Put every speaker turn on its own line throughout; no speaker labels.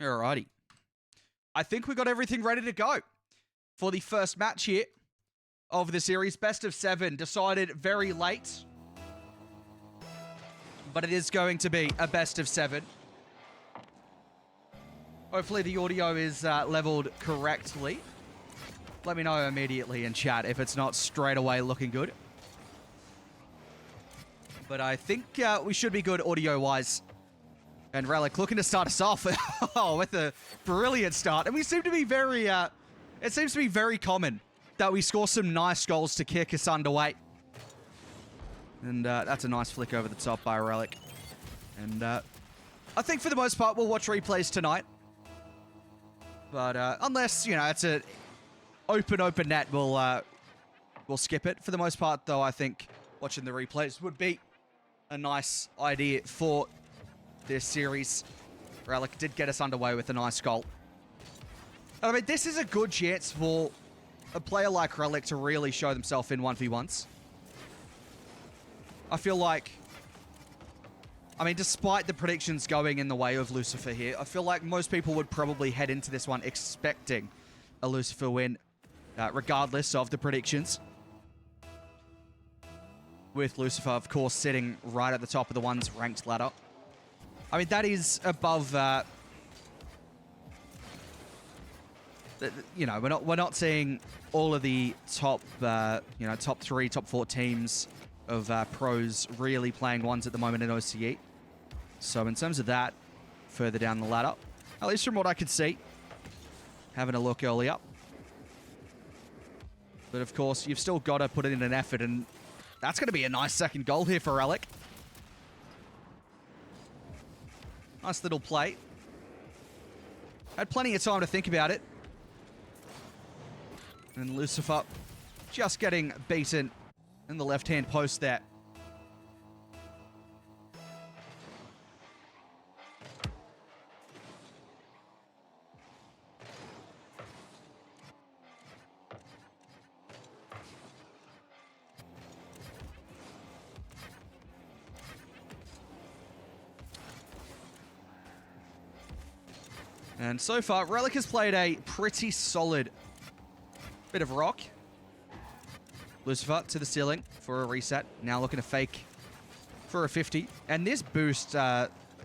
Alrighty. I think we got everything ready to go for the first match here of the series. Best of 7 decided very late, but it is going to be a best of 7. Hopefully the audio is leveled correctly. Let me know immediately in chat if it's not straight away looking good. But I think we should be good audio-wise. And Rellec looking to start us off with a brilliant start. And we seem to be very, it seems to be very common that we score some nice goals to kick us underway. And that's a nice flick over the top by Rellec. And I think for the most part, we'll watch replays tonight. But unless, you know, it's an open net, we'll skip it. For the most part, though, I think watching the replays would be a nice idea for this series. Rellec did get us underway with a nice goal. I mean, this is a good chance for a player like Rellec to really show themselves in 1v1s. I feel like, I mean, despite the predictions going in the way of Lucifer here, I feel like most people would probably head into this one expecting a Lucifer win, regardless of the predictions. With Lucifer, of course, sitting right at the top of the one's ranked ladder. I mean, that is above, you know, we're not seeing all of the top, you know, top 3, top 4 teams of pros really playing ones at the moment in OCE. So in terms of that, further down the ladder, at least from what I could see, having a look earlier. But of course, you've still got to put in an effort, and that's going to be a nice second goal here for Rellec. Nice little play. Had plenty of time to think about it. And Lucifer just getting beaten in the left-hand post there. And so far, Rellec has played a pretty solid bit of rock. Lucifer to the ceiling for a reset. Now looking to fake for a 50. And this boost,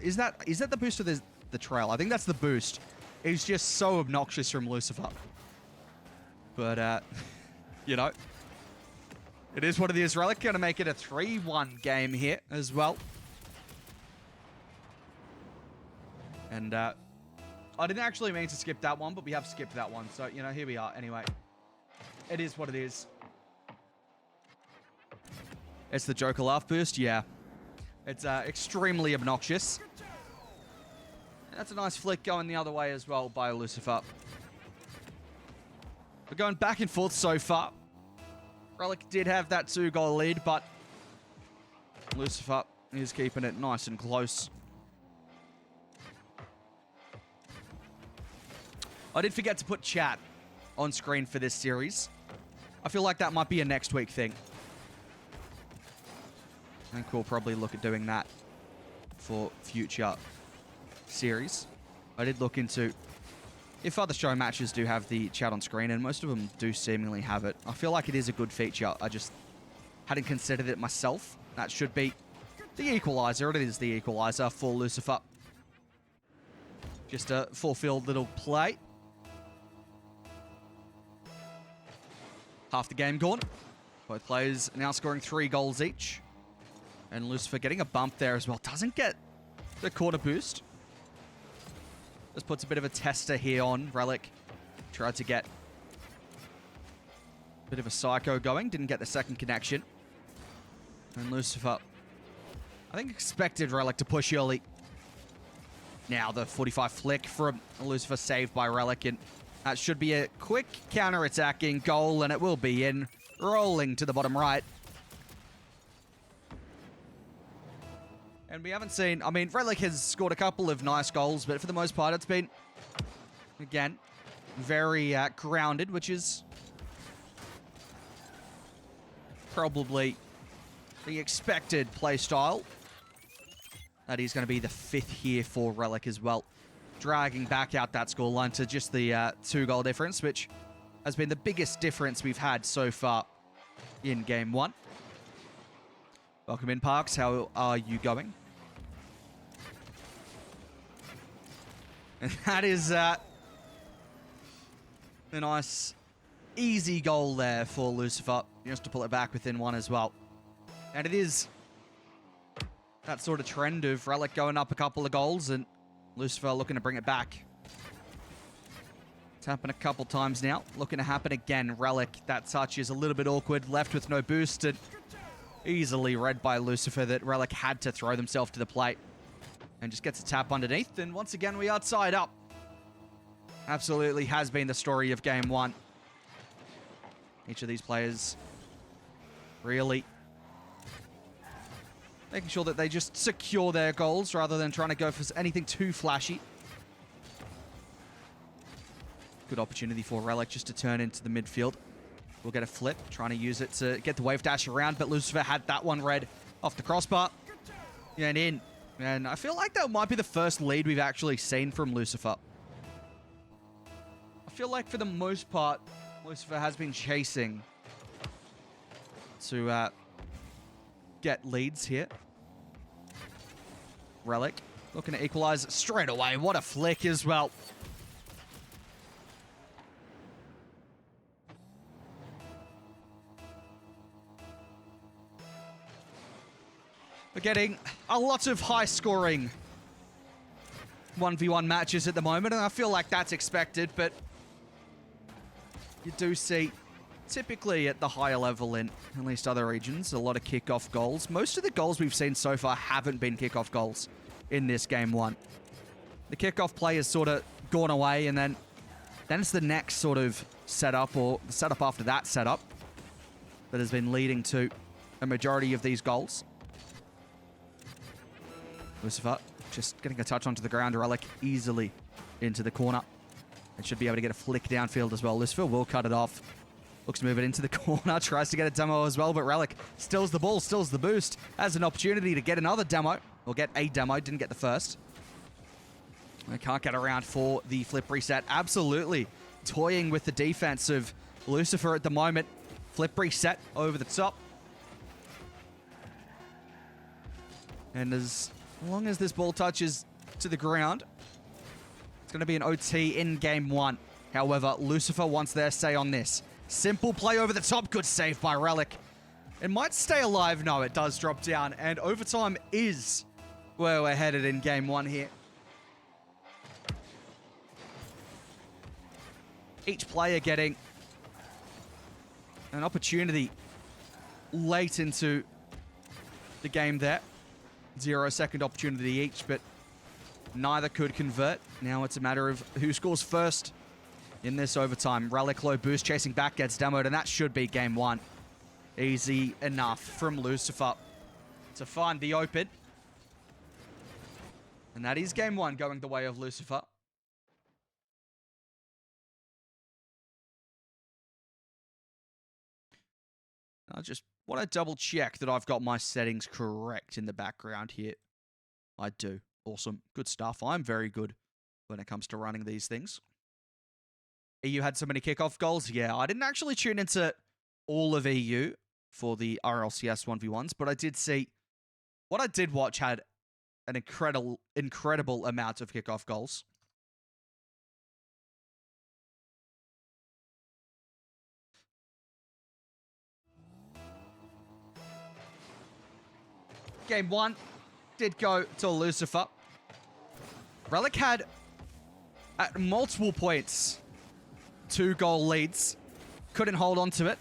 is that the boost or the trail? I think that's the boost. It's just so obnoxious from Lucifer. But, you know, it is what it is. Rellec going to make it a 3-1 game here as well. And, I didn't actually mean to skip that one, but we have skipped that one. So, you know, here we are. Anyway, it is what it is. It's the Joker laugh boost. Yeah. It's extremely obnoxious. That's a nice flick going the other way as well by Lucifer. We're going back and forth so far. Rellec did have that 2-goal lead, but Lucifer is keeping it nice and close. I did forget to put chat on screen for this series. I feel like that might be a next week thing. I think we'll probably look at doing that for future series. I did look into if other show matches do have the chat on screen, and most of them do seemingly have it. I feel like it is a good feature. I just hadn't considered it myself. That should be the equalizer. It is the equalizer for Lucifer. Just a fulfilled little play. Half the game gone. Both players now scoring 3 goals each. And Lucifer getting a bump there as well. Doesn't get the corner boost. Just puts a bit of a tester here on Rellec. Tried to get a bit of a psycho going. Didn't get the second connection. And Lucifer, I think, expected Rellec to push early. Now the 45 flick from Lucifer, saved by Rellec, and that should be a quick counter-attacking goal, and it will be in. Rolling to the bottom right. And we haven't seen, I mean, Rellec has scored a couple of nice goals, but for the most part, it's been, again, very grounded, which is probably the expected play style. That is going to be the 5th here for Rellec as well. dragging back out that scoreline to just the 2-goal difference, which has been the biggest difference we've had so far in Game 1. Welcome in, Parks. How are you going? And that is a nice, easy goal there for Lucifer. Just to pull it back within 1 as well. And it is that sort of trend of Rellec going up a couple of goals and Lucifer looking to bring it back. It's happened a couple times now. Looking to happen again. Rellec, that touch is a little bit awkward. Left with no boost. And easily read by Lucifer that Rellec had to throw themselves to the plate. And just gets a tap underneath. And once again, we are tied up. Absolutely has been the story of Game 1. Each of these players really making sure that they just secure their goals rather than trying to go for anything too flashy. Good opportunity for Rellec just to turn into the midfield. We'll get a flip, trying to use it to get the wave dash around, but Lucifer had that one read off the crossbar and in. And I feel like that might be the first lead we've actually seen from Lucifer. I feel like for the most part, Lucifer has been chasing to get leads here. Rellec looking to equalize straight away. What a flick as well. We're getting a lot of high-scoring 1v1 matches at the moment, and I feel like that's expected, but you do see, typically at the higher level in at least other regions, a lot of kickoff goals. Most of the goals we've seen so far haven't been kickoff goals in this Game 1. The kickoff play has sort of gone away, and then it's the next sort of setup, or the setup after that setup, that has been leading to a majority of these goals. Lucifer just getting a touch onto the ground. Rellec easily into the corner. And should be able to get a flick downfield as well. Lucifer will cut it off. Looks to move it into the corner. Tries to get a demo as well, but Rellec stills the ball, stills the boost. Has an opportunity to get another demo. Or get a demo. Didn't get the first. They can't get around for the flip reset. Absolutely toying with the defense of Lucifer at the moment. Flip reset over the top. And as long as this ball touches to the ground, it's going to be an OT in Game 1. However, Lucifer wants their say on this. Simple play over the top. Good save by Rellec. It might stay alive. No, it does drop down. And overtime is where we're headed in Game 1 here. Each player getting an opportunity late into the game there. 0-second opportunity each, but neither could convert. Now it's a matter of who scores first in this overtime. Rellec low boost, chasing back, gets demoed, and that should be Game 1. Easy enough from Lucifer to find the open. And that is Game 1 going the way of Lucifer. I just want to double check that I've got my settings correct in the background here. I do. Awesome. Good stuff. I'm very good when it comes to running these things. EU had so many kickoff goals. Yeah, I didn't actually tune into all of EU for the RLCS 1v1s, but I did see what I did watch had an incredible amount of kickoff goals. Game 1 did go to Lucifer. Rellec had, at multiple points, 2-goal leads. Couldn't hold on to it.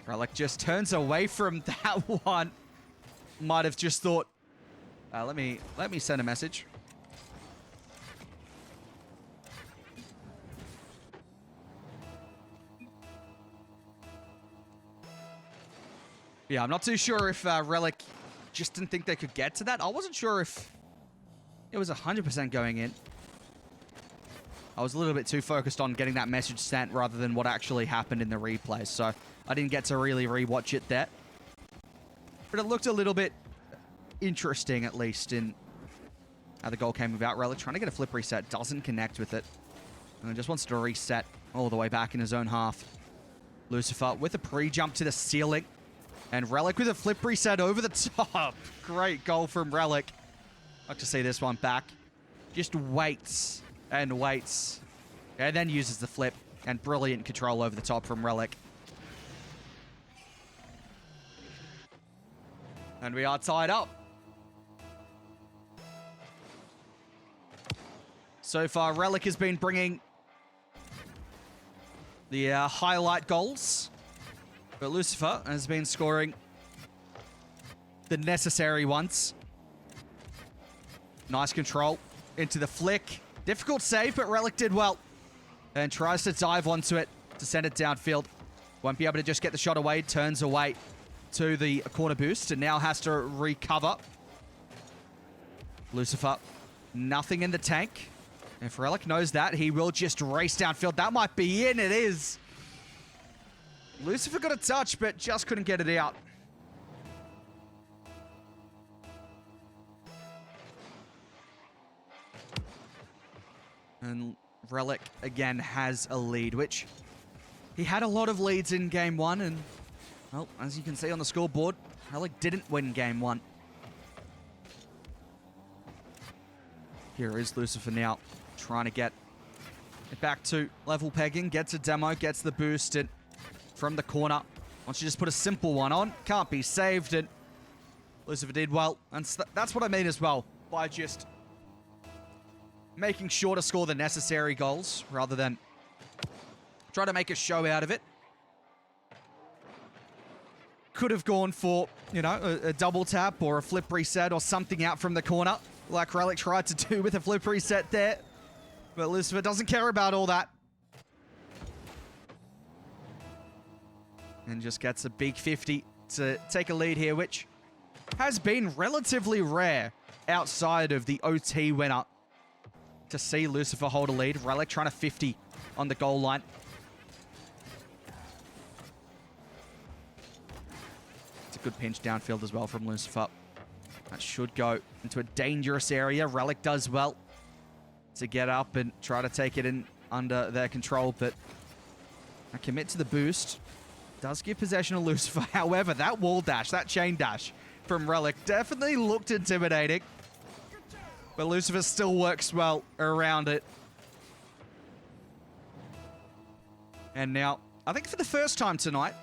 Rellec just turns away from that one. Might have just thought, let me send a message. Yeah, I'm not too sure if Rellec just didn't think they could get to that. I wasn't sure if it was 100% going in. I was a little bit too focused on getting that message sent rather than what actually happened in the replay. So I didn't get to really rewatch it there. But it looked a little bit interesting, at least, in how the goal came about. Rellec trying to get a flip reset, doesn't connect with it. And just wants to reset all the way back in his own half. Lucifer with a pre-jump to the ceiling. And Rellec with a flip reset over the top. Great goal from Rellec. Like to see this one back. Just waits and waits. And then uses the flip. And brilliant control over the top from Rellec. And we are tied up. So far, Rellec has been bringing the highlight goals. But Lucifer has been scoring the necessary ones. Nice control into the flick. Difficult save, but Rellec did well. And tries to dive onto it to send it downfield. Won't be able to just get the shot away. Turns away to the corner boost and now has to recover. Lucifer, nothing in the tank. If Rellec knows that, he will just race downfield. That might be in. It is. Lucifer got a touch, but just couldn't get it out. And Rellec, again, has a lead, which he had a lot of leads in Game 1. And, well, as you can see on the scoreboard, Rellec didn't win Game 1. Here is Lucifer now, trying to get it back to level pegging. Gets a demo, gets the boost and from the corner. Wants to just put a simple one on. Can't be saved. And Lucifer did well. And that's what I mean as well, by just making sure to score the necessary goals rather than try to make a show out of it. Could have gone for, you know, a double tap or a flip reset or something out from the corner, like Rellec tried to do with a flip reset there. But Lucifer doesn't care about all that. And just gets a big 50 to take a lead here, which has been relatively rare outside of the OT winner to see Lucifer hold a lead. Rellec trying to 50 on the goal line. It's a good pinch downfield as well from Lucifer. That should go into a dangerous area. Rellec does well to get up and try to take it in under their control, but I commit to the boost. Does give possession of Lucifer. However, that wall dash, that chain dash from Rellec definitely looked intimidating. But Lucifer still works well around it. And now, I think for the first time tonight,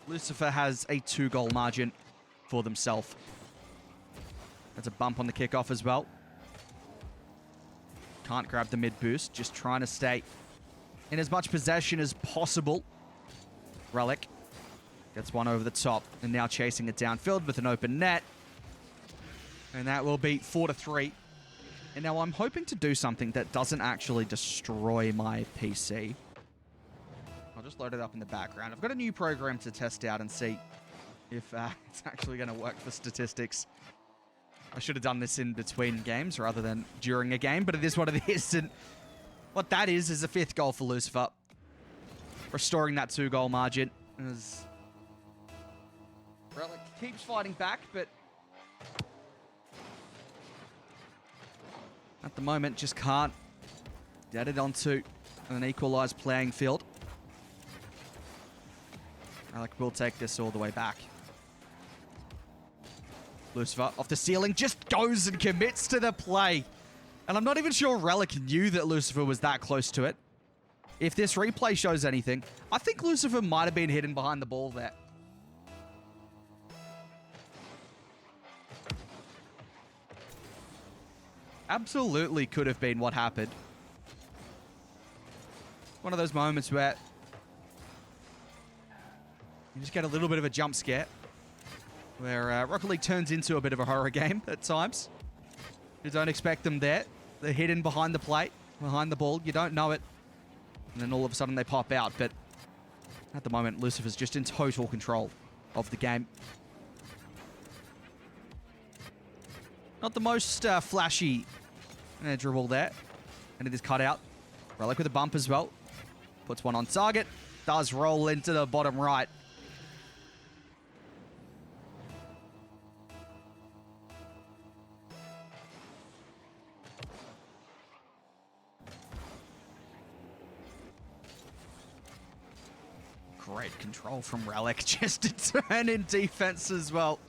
Lucifer has a 2-goal margin for themselves. That's a bump on the kickoff as well. Can't grab the mid boost, just trying to stay in as much possession as possible. Rellec gets one over the top and now chasing it downfield with an open net. And that will be 4-3. And now I'm hoping to do something that doesn't actually destroy my PC. I'll just load it up in the background. I've got a new program to test out and see if it's actually going to work for statistics. I should have done this in between games rather than during a game, but it is what it is. And what that is a 5th goal for Lucifer. Restoring that 2-goal margin. As Rellec keeps fighting back, but at the moment just can't get it onto an equalized playing field. Rellec will take this all the way back. Lucifer off the ceiling just goes and commits to the play. And I'm not even sure Rellec knew that Lucifer was that close to it. If this replay shows anything, I think Lucifer might have been hidden behind the ball there. Absolutely could have been what happened. One of those moments where you just get a little bit of a jump scare. Where Rocket League turns into a bit of a horror game at times. You don't expect them there. They're hidden behind the plate, behind the ball. You don't know it. And then all of a sudden they pop out. But at the moment, Lucifer's just in total control of the game. Not the most flashy dribble there. And it is cut out. Rellec with a bump as well. Puts one on target. Does roll into the bottom right. great control from Rellec just to turn in defense as well.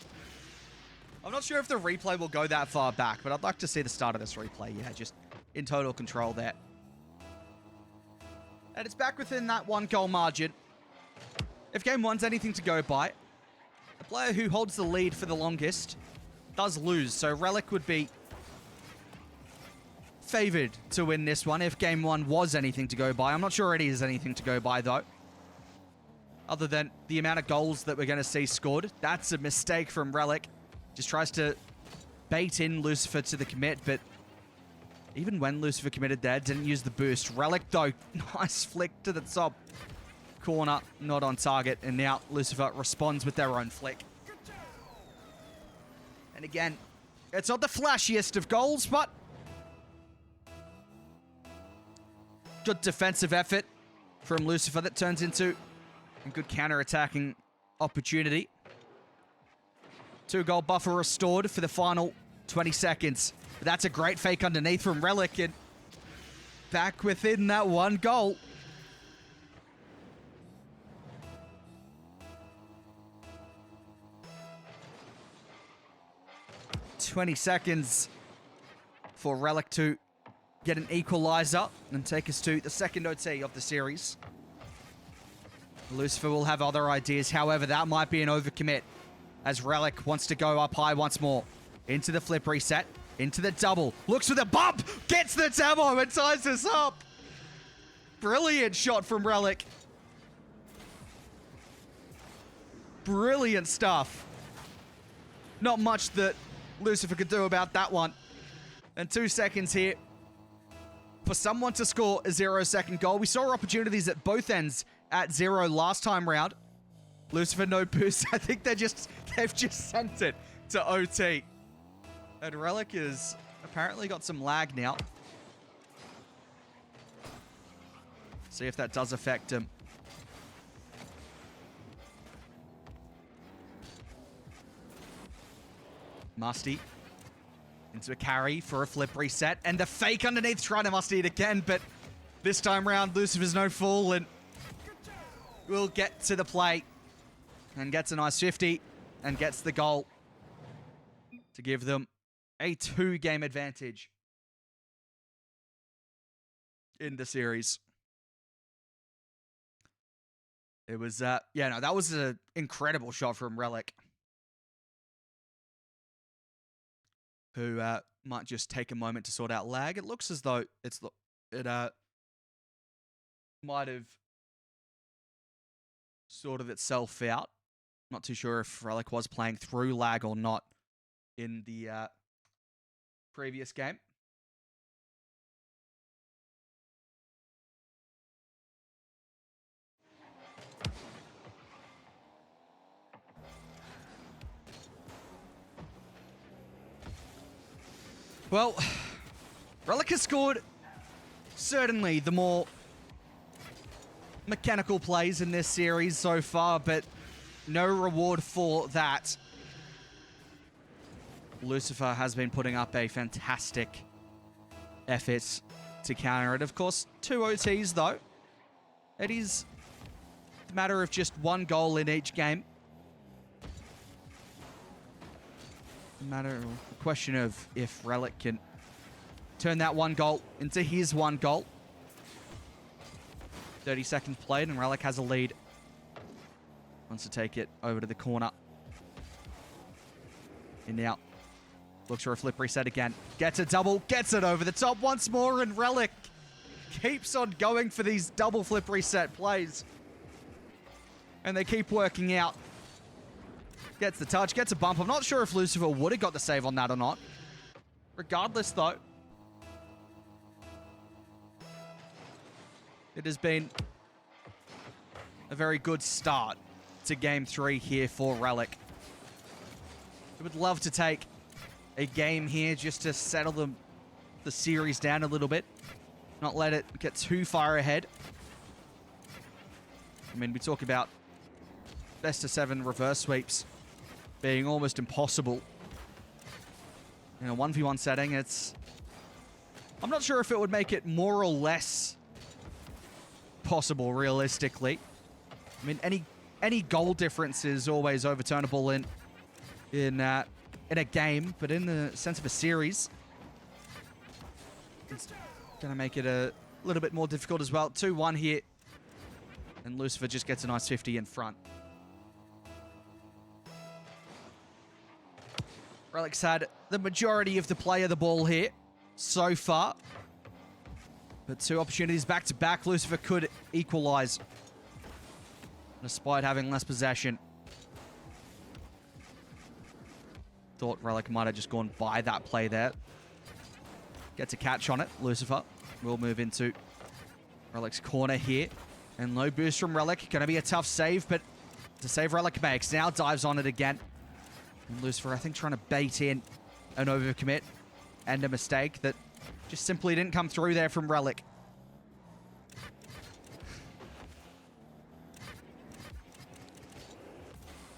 I'm not sure if the replay will go that far back, but I'd like to see the start of this replay. Yeah, just in total control there. And it's back within that 1-goal margin. If game one's anything to go by, the player who holds the lead for the longest does lose. So Rellec would be favored to win this one if game one was anything to go by. I'm not sure it is anything to go by, though. Other than the amount of goals that we're going to see scored. That's a mistake from Rellec. Just tries to bait in Lucifer to the commit, but even when Lucifer committed there, didn't use the boost. Rellec, though, nice flick to the top corner, not on target, and now Lucifer responds with their own flick. And again, it's not the flashiest of goals, but good defensive effort from Lucifer that turns into a good counter-attacking opportunity. 2-goal buffer restored for the final 20 seconds. But that's a great fake underneath from Rellec, and back within that 1 goal. $20 seconds for Rellec to get an equalizer and take us to the second OT of the series. Lucifer will have other ideas. However, that might be an overcommit as Rellec wants to go up high once more. Into the flip reset. Into the double. Looks for the bump. Gets the demo and ties us up. Brilliant shot from Rellec. Brilliant stuff. Not much that Lucifer could do about that one. And 2 seconds here for someone to score a 0-second goal. We saw opportunities at both ends at 0 last time round. Lucifer no boost. I think they've just sent it to OT. And Rellec has apparently got some lag now. See if that does affect him. Musty into a carry for a flip reset. And the fake underneath trying to Musty it again. But this time round, Lucifer's no fool and will get to the play. And gets a nice 50 and gets the goal to give them a 2-game advantage in the series. It was, that was an incredible shot from Rellec, who might just take a moment to sort out lag. It looks as though it might have sorted itself out. Not too sure if Rellec was playing through lag or not in the previous game. Well, Rellec has scored certainly the more mechanical plays in this series so far, but no reward for that. Lucifer has been putting up a fantastic effort to counter it. Of course, 2 OTs though. It is a matter of just 1 goal in each game. A question of if Rellec can turn that 1 goal into his 1 goal. 30 seconds played and Rellec has a lead. Wants to take it over to the corner. And now looks for a flip reset again. Gets a double, gets it over the top once more, and Rellec keeps on going for these double flip reset plays. And they keep working out. Gets the touch, gets a bump. I'm not sure if Lucifer would have got the save on that or not. Regardless, though, it has been a very good start to Game 3 here for Rellec. I would love to take a game here just to settle the series down a little bit. Not let it get too far ahead. I mean, we talk about best of 7 reverse sweeps being almost impossible. In a 1v1 setting, I'm not sure if it would make it more or less possible, realistically. I mean, any goal difference is always overturnable in a game, but in the sense of a series, it's going to make it a little bit more difficult as well. 2-1 here, and Lucifer just gets a nice 50 in front. Rellec's had the majority of the play of the ball here so far, but 2 opportunities back-to-back. Lucifer could equalize despite having less possession. Thought Rellec might have just gone by that play there. Gets a catch on it. Lucifer will move into Rellec's corner here. And low boost from Rellec. Going to be a tough save, but to save Rellec makes. Now dives on it again. And Lucifer, I think, trying to bait in an overcommit and a mistake that just simply didn't come through there from Rellec.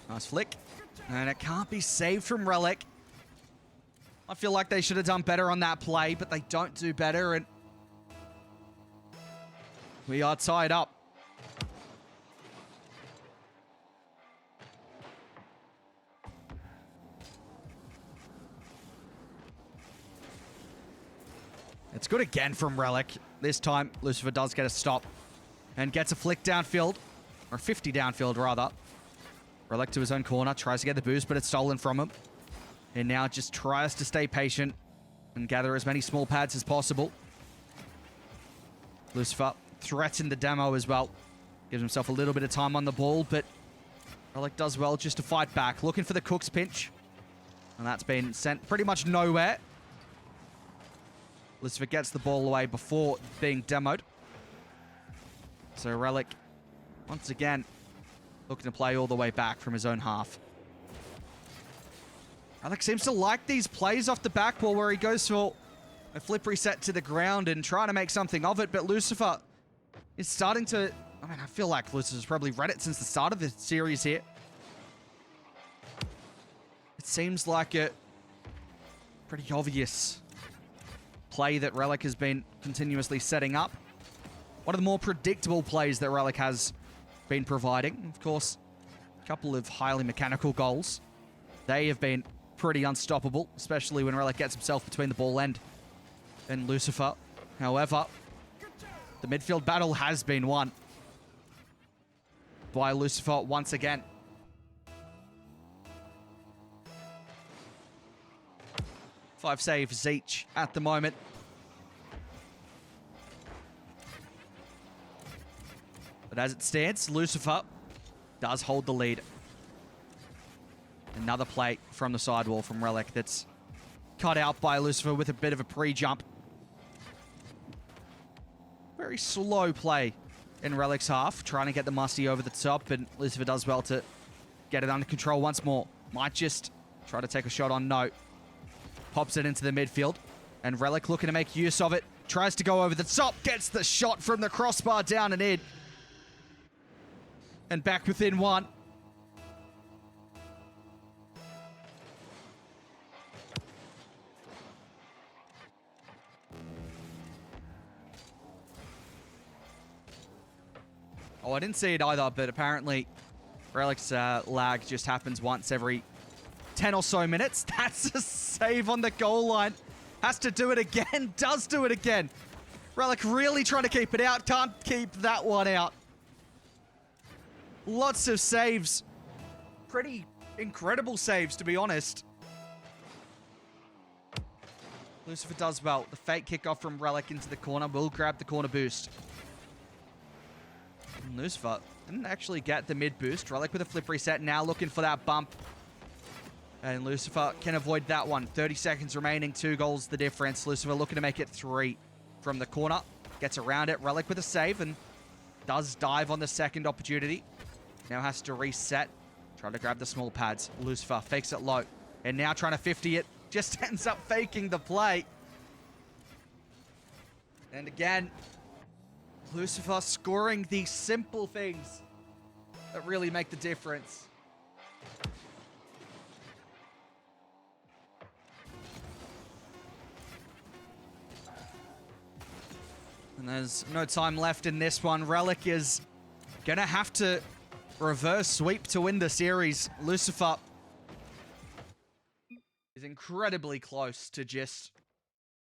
Nice flick. And it can't be saved from Rellec. I feel like they should have done better on that play, but they don't do better, and we are tied up. It's good again from Rellec. This time, Lucifer does get a stop and gets a flick downfield, or 50 downfield, rather. Rellec to his own corner, tries to get the boost, but it's stolen from him. And now just tries to stay patient and gather as many small pads as possible. Lucifer threatened the demo as well. Gives himself a little bit of time on the ball, but Rellec does well just to fight back. Looking for the Cook's pinch. And that's been sent pretty much nowhere. Lucifer gets the ball away before being demoed. So Rellec, once again, looking to play all the way back from his own half. Rellec seems to like these plays off the back wall where he goes for a flip reset to the ground and trying to make something of it, but Lucifer is starting to... I mean, I feel like Lucifer's probably read it since the start of the series here. It seems like a pretty obvious play that Rellec has been continuously setting up. One of the more predictable plays that Rellec has been providing. Of course, a couple of highly mechanical goals. They have been pretty unstoppable, especially when Rellec gets himself between the ball end and Lucifer. However, the midfield battle has been won by Lucifer once again. Five saves each at the moment. But as it stands, Lucifer does hold the lead. Another play from the sidewall from Rellec that's cut out by Lucifer with a bit of a pre-jump. Very slow play in Rellec's half, trying to get the musty over the top, and Lucifer does well to get it under control once more. Might just try to take a shot on no. Pops it into the midfield, and Rellec looking to make use of it. Tries to go over the top, gets the shot from the crossbar down and in. And back within one. Oh, I didn't see it either, but apparently Rellec's lag just happens once every 10 or so minutes. That's a save on the goal line. Has to do it again. Does do it again. Rellec really trying to keep it out. Can't keep that one out. Lots of saves. Pretty incredible saves, to be honest. Lucifer does well. The fake kickoff from Rellec into the corner will grab the corner boost. And Lucifer didn't actually get the mid boost. Rellec with a flip reset, now looking for that bump. And Lucifer can avoid that one. 30 seconds remaining, 2 goals the difference. Lucifer looking to make it 3 from the corner. Gets around it. Rellec with a save and does dive on the second opportunity. Now has to reset. Try to grab the small pads. Lucifer fakes it low. And now trying to 50 it. Just ends up faking the play. And again, Lucifer scoring these simple things that really make the difference. And there's no time left in this one. Rellec is going to have to reverse sweep to win the series. Lucifer is incredibly close to just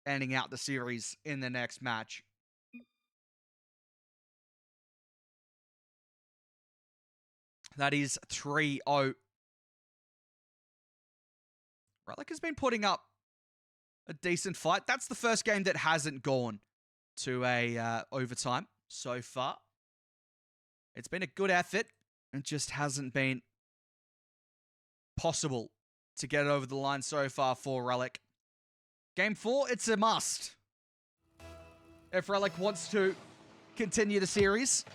ending out the series in the next match. That is 3-0. Rellec has been putting up a decent fight. That's the first game that hasn't gone to a overtime so far. It's been a good effort. It just hasn't been possible to get it over the line so far for Rellec. Game 4, it's a must. If Rellec wants to continue the series,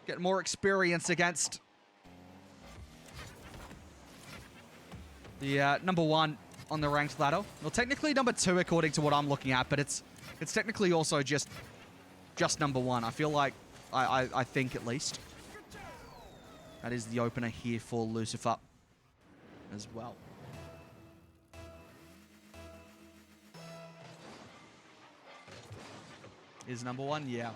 get more experience against the number 1 on the ranked ladder. Well, technically number 2 according to what I'm looking at, but it's technically also just number 1. I feel like, I think at least. That is the opener here for Lucifer as well. Is number 1? Yeah.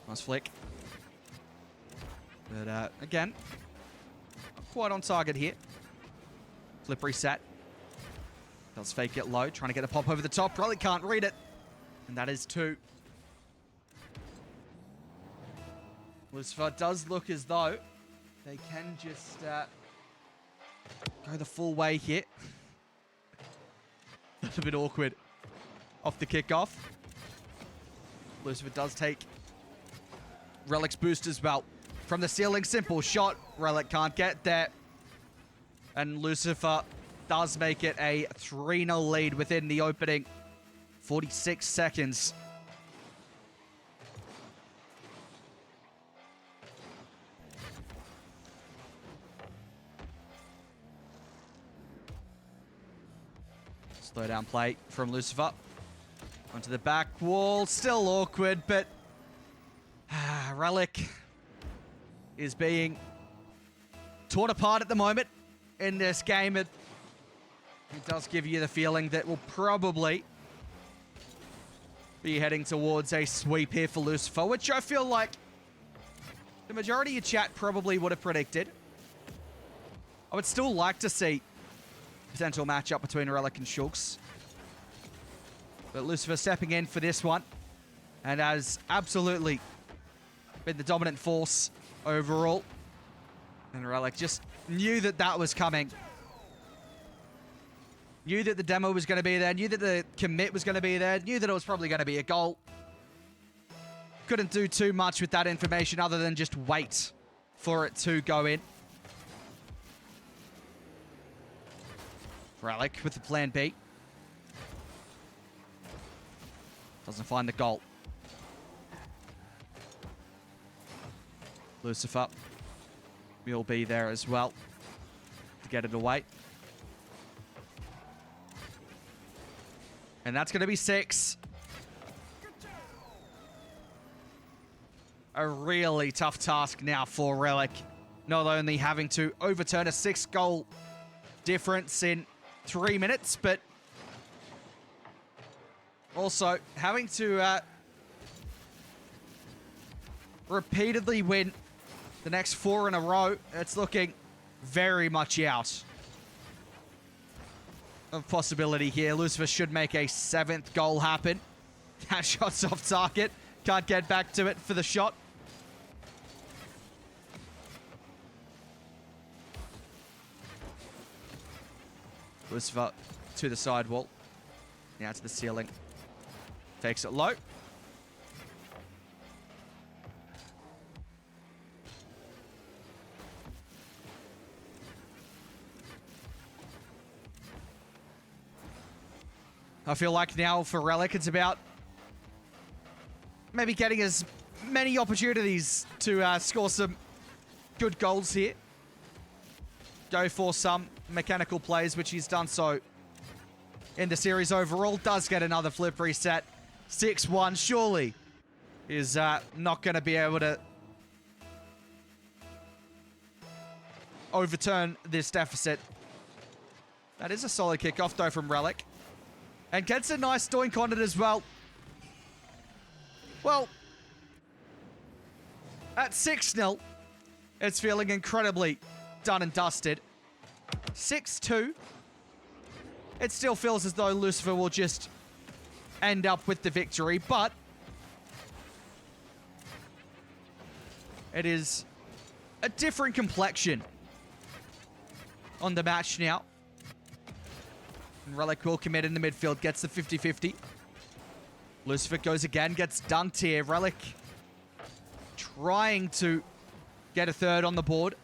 Nice flick. But again, quite on target here. Flip reset. Does fake it low, trying to get a pop over the top. Probably can't read it. And that is 2. Lucifer does look as though they can just go the full way here. That's a bit awkward off the kickoff. Lucifer does take Rellec's boost as well. From the ceiling, simple shot. Rellec can't get there. And Lucifer does make it a 3-0 lead within the opening 46 seconds. Slow down play from Lucifer. Onto the back wall. Still awkward, but Rellec is being torn apart at the moment in this game. It does give you the feeling that we'll probably be heading towards a sweep here for Lucifer, which I feel like the majority of chat probably would have predicted. I would still like to see a potential matchup between Rellec and Shulks. But Lucifer stepping in for this one and has absolutely been the dominant force overall. And Rellec just knew that that was coming. Knew that the demo was going to be there. Knew that the commit was going to be there. Knew that it was probably going to be a goal. Couldn't do too much with that information other than just wait for it to go in. Rellec with the plan B. Doesn't find the goal. Lucifer will be there as well to get it away. And that's going to be 6. A really tough task now for Rellec. Not only having to overturn a 6-goal difference in 3 minutes, but also having to repeatedly win the next 4 in a row. It's looking very much out of possibility here. Lucifer should make a 7th goal happen. That shot's off target. Can't get back to it for the shot. Lucifer to the sidewall. Now to the ceiling. Takes it low. I feel like now for Rellec, it's about maybe getting as many opportunities to score some good goals here. Go for some mechanical plays, which he's done so in the series overall. Does get another flip reset. 6-1 surely is not going to be able to overturn this deficit. That is a solid kickoff though from Rellec. And gets a nice doink on it as well. Well, at 6-0, it's feeling incredibly done and dusted. 6-2, it still feels as though Lucifer will just end up with the victory, but it is a different complexion on the match now. And Rellec will commit in the midfield, gets the 50-50. Lucifer goes again, gets dunked here. Rellec trying to get a third on the board.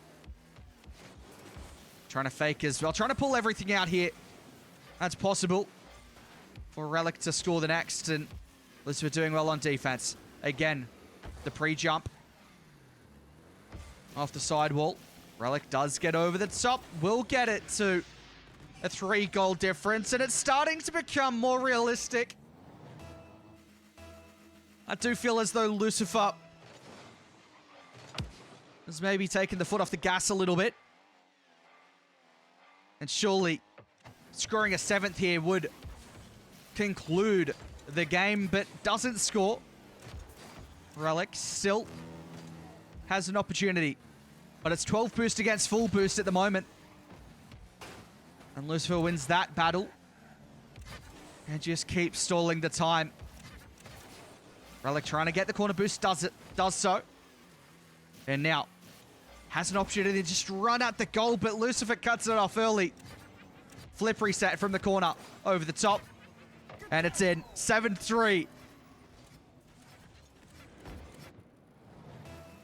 Trying to fake as well. Trying to pull everything out here. That's possible for Rellec to score the next. And Lucifer doing well on defense. Again, the pre-jump off the sidewall. Rellec does get over the top. Will get it to a 3-goal difference. And it's starting to become more realistic. I do feel as though Lucifer has maybe taken the foot off the gas a little bit. And surely scoring a 7th here would conclude the game, but doesn't score. Rellec still has an opportunity, but it's 12 boost against full boost at the moment. And Lucifer wins that battle and just keeps stalling the time. Rellec trying to get the corner boost, does so. And now has an opportunity to just run at the goal, but Lucifer cuts it off early. Flip reset from the corner over the top. And it's in. 7-3.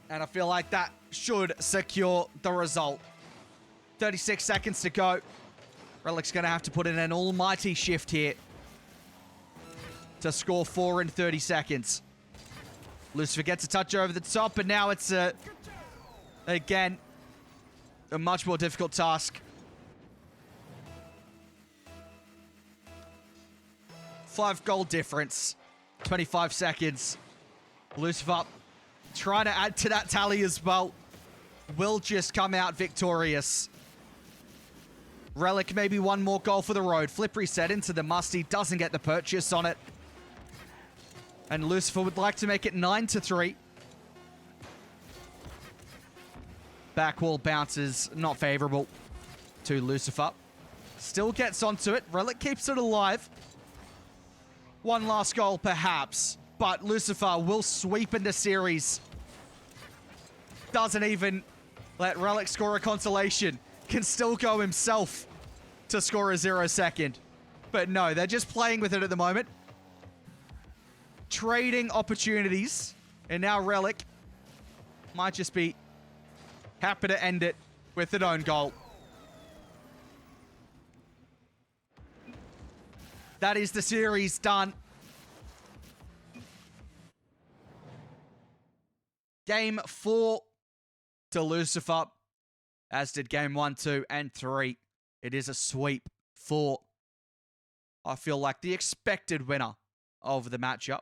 And I feel like that should secure the result. 36 seconds to go. Rellec's going to have to put in an almighty shift here to score 4 in 30 seconds. Lucifer gets a touch over the top, and now it's, again, a much more difficult task. 5-goal difference. 25 seconds. Lucifer trying to add to that tally as well. Will just come out victorious. Rellec maybe one more goal for the road. Flip reset into the musty. Doesn't get the purchase on it. And Lucifer would like to make it 9-3. Back wall bounces, not favorable to Lucifer. Still gets onto it. Rellec keeps it alive. One last goal, perhaps. But Lucifer will sweep in the series. Doesn't even let Rellec score a consolation. Can still go himself to score a 0-second. But no, they're just playing with it at the moment. Trading opportunities. And now Rellec might just be happy to end it with an own goal. That is the series done. Game 4 to Lucifer, as did game 1, 2, and 3. It is a sweep for, I feel like, the expected winner of the matchup.